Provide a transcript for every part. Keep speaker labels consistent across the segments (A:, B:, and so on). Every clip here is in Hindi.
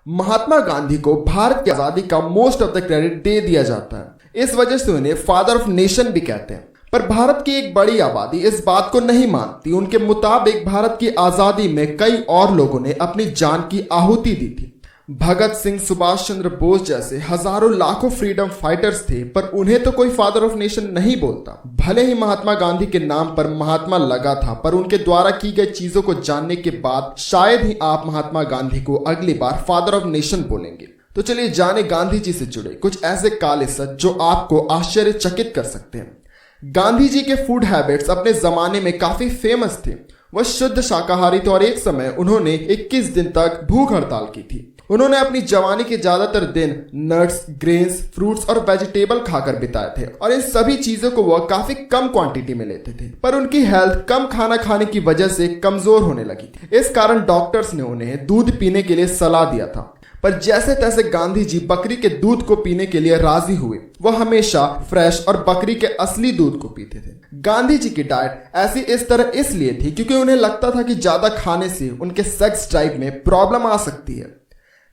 A: महात्मा गांधी को भारत की आजादी का मोस्ट ऑफ द क्रेडिट दे दिया जाता है। इस वजह से उन्हें फादर ऑफ नेशन भी कहते हैं। पर भारत की एक बड़ी आबादी इस बात को नहीं मानती। उनके मुताबिक भारत की आजादी में कई और लोगों ने अपनी जान की आहुति दी थी। भगत सिंह, सुभाष चंद्र बोस जैसे हजारों लाखों फ्रीडम फाइटर्स थे, पर उन्हें तो कोई फादर ऑफ नेशन नहीं बोलता। भले ही महात्मा गांधी के नाम पर महात्मा लगा था, पर उनके द्वारा की गई चीजों को जानने के बाद शायद ही आप महात्मा गांधी को अगली बार फादर ऑफ नेशन बोलेंगे। तो चलिए जाने गांधी जी से जुड़े कुछ ऐसे काले सच जो आपको आश्चर्यचकित कर सकते हैं। गांधी जी के फूड हैबिट्स अपने जमाने में काफी फेमस थे। वह शुद्ध शाकाहारी थे और एक समय उन्होंने 21 दिन तक भूख हड़ताल की थी। उन्होंने अपनी जवानी के ज्यादातर दिन नट्स, ग्रेन्स, फ्रूट्स और वेजिटेबल खाकर बिताए थे और इन सभी चीजों को वह काफी कम क्वांटिटी में लेते थे। पर उनकी हेल्थ कम खाना खाने की वजह से कमजोर होने लगी थी। इस कारण डॉक्टर्स ने उन्हें दूध पीने के लिए सलाह दिया था। पर जैसे तैसे गांधी जी बकरी के दूध को पीने के लिए राजी हुए। वह हमेशा फ्रेश और बकरी के असली दूध को पीते थे। गांधी जी की डाइट ऐसी इस तरह इसलिए थी क्योंकि उन्हें लगता था कि ज्यादा खाने से उनके सेक्स ड्राइव में प्रॉब्लम आ सकती है।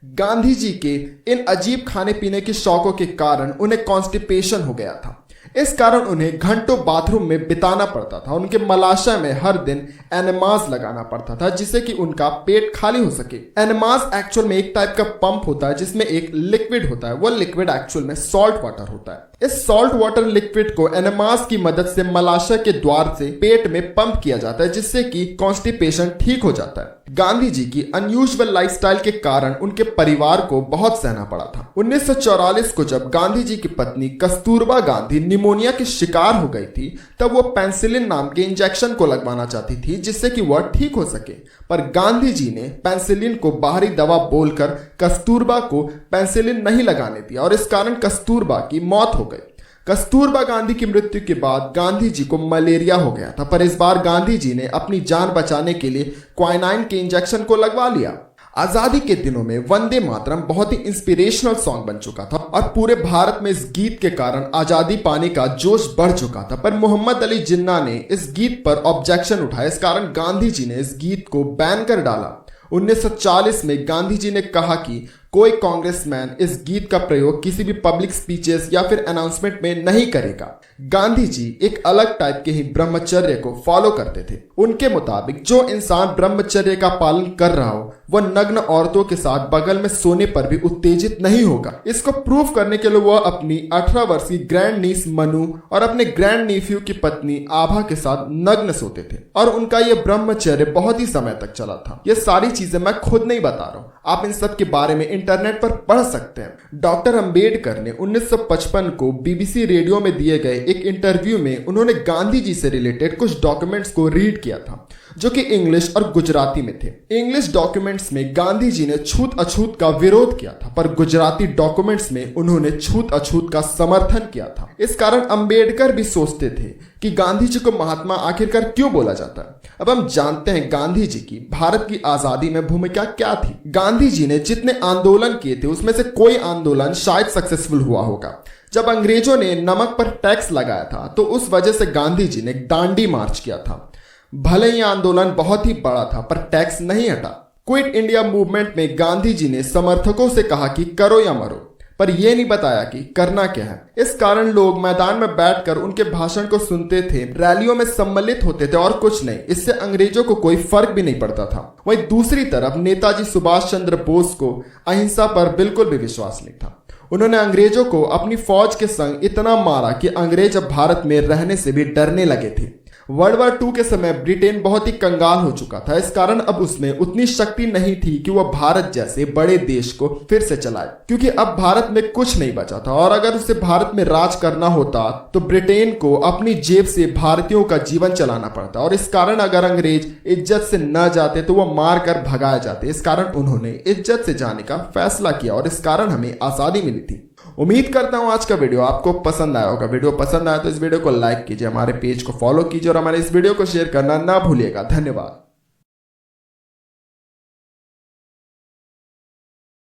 A: गांधी जी के इन अजीब खाने पीने के शौकों के कारण उन्हें कॉन्स्टिपेशन हो गया था। इस कारण उन्हें घंटों बाथरूम में बिताना पड़ता था। उनके मलाशय में हर दिन एनेमास लगाना पड़ता था जिससे कि उनका पेट खाली हो सके। एनेमास एक्चुअल में एक टाइप का पंप होता है जिसमें एक लिक्विड होता है। वह लिक्विड एक्चुअल में सॉल्ट वाटर होता है। इस सॉल्ट वाटर लिक्विड को एनेमास की मदद से मलाशय के द्वार से पेट में पंप किया जाता है जिससे कि कॉन्स्टिपेशन ठीक हो जाता है। गांधी जी की अनयूजुअल लाइफस्टाइल के कारण उनके परिवार को बहुत सहना पड़ा था। 1944 को जब गांधी जी की पत्नी कस्तूरबा गांधी निमोनिया की शिकार हो गई थी, तब वो पेंसिलिन नाम के इंजेक्शन को लगवाना चाहती थी जिससे कि वह ठीक हो सके। पर गांधी जी ने पेंसिलिन को बाहरी दवा बोलकर कस्तूरबा को पेंसिलिन नहीं लगाने दिया और इस कारण कस्तूरबा की मौत हो गई। कस्तूरबा गांधी की मृत्यु के बाद गांधी जी को मलेरिया हो गया था, पर इस बार गांधी जी ने अपनी जान बचाने के लिए क्वाइनाइन के इंजेक्शन को लगवा लिया। आजादी के दिनों में वंदे मातरम बहुत ही इंस्पिरेशनल सॉन्ग बन चुका था और पूरे भारत में इस गीत के कारण आजादी पाने का जोश बढ़ चुका था। पर मोहम्मद अली जिन्ना ने इस गीत पर ऑब्जेक्शन उठाया। इस कारण गांधी जी ने इस गीत को बैन कर डाला। 1940 में गांधी जी ने कहा कि कोई कांग्रेसमैन इस गीत का प्रयोग किसी भी पब्लिक स्पीचेस या फिर अनाउंसमेंट में नहीं करेगा। गांधी जी एक अलग टाइप के ही ब्रह्मचर्य को फॉलो करते थे। उनके मुताबिक जो इंसान ब्रह्मचर्य का पालन कर रहा हो वह नग्न औरतों के साथ बगल में सोने पर भी उत्तेजित नहीं होगा। इसको प्रूव करने के लिए वह अपनी 18 वर्षीय ग्रैंड नीस मनु और अपने ग्रैंड नीफ्यू की पत्नी आभा के साथ नग्न सोते थे और उनका यह ब्रह्मचर्य बहुत ही समय तक चला था। ये सारी चीजें मैं खुद नहीं बता रहा हूँ, आप इन सब के बारे में इंटरनेट पर पढ़ सकते हैं। डॉक्टर अंबेडकर ने 1955 को बीबीसी रेडियो में दिए गए एक इंटरव्यू में उन्होंने गांधी जी से रिलेटेड कुछ डॉक्यूमेंट्स को रीड किया था जो कि इंग्लिश और गुजराती में थे। इंग्लिश डॉक्यूमेंट्स में गांधी जी ने छूत अछूत का विरोध किया था, पर गुजराती डॉक्यूमेंट्स में उन्होंने छूत अछूत का समर्थन किया था। इस कारण अंबेडकर भी सोचते थे कि गांधी जी को महात्मा आखिरकार क्यों बोला जाता है। अब हम जानते हैं गांधी जी की भारत की आजादी में भूमिका क्या थी। गांधी जी ने जितने आंदोलन किए थे उसमें से कोई आंदोलन शायद सक्सेसफुल हुआ होगा। जब अंग्रेजों ने नमक पर टैक्स लगाया था तो उस वजह से गांधी जी ने दांडी मार्च किया था। भले ही आंदोलन बहुत ही बड़ा था पर टैक्स नहीं हटा। क्विट इंडिया मूवमेंट में गांधी जी ने समर्थकों से कहा कि करो या मरो, पर यह नहीं बताया कि करना क्या है। इस कारण लोग मैदान में बैठकर उनके भाषण को सुनते थे, रैलियों में सम्मिलित होते थे और कुछ नहीं। इससे अंग्रेजों को कोई फर्क भी नहीं पड़ता था। वहीं दूसरी तरफ नेताजी सुभाष चंद्र बोस को अहिंसा पर बिल्कुल भी विश्वास नहीं था। उन्होंने अंग्रेजों को अपनी फौज के संग इतना मारा कि अंग्रेज अब भारत में रहने से भी डरने लगे थे। वर्ल्ड वॉर 2 के समय ब्रिटेन बहुत ही कंगाल हो चुका था। इस कारण अब उसमें उतनी शक्ति नहीं थी कि वह भारत जैसे बड़े देश को फिर से चलाए, क्योंकि अब भारत में कुछ नहीं बचा था और अगर उसे भारत में राज करना होता तो ब्रिटेन को अपनी जेब से भारतीयों का जीवन चलाना पड़ता और इस कारण अगर अंग्रेज इज्जत से न जाते तो वह मार कर भगाए जाते। इस कारण उन्होंने इज्जत से जाने का फैसला किया और इस कारण हमें आजादी मिली थी। उम्मीद करता हूं आज का वीडियो आपको पसंद आया होगा। वीडियो पसंद आया तो इस वीडियो को लाइक कीजिए, हमारे पेज को फॉलो कीजिए और हमारे इस वीडियो को शेयर करना ना भूलिएगा। धन्यवाद।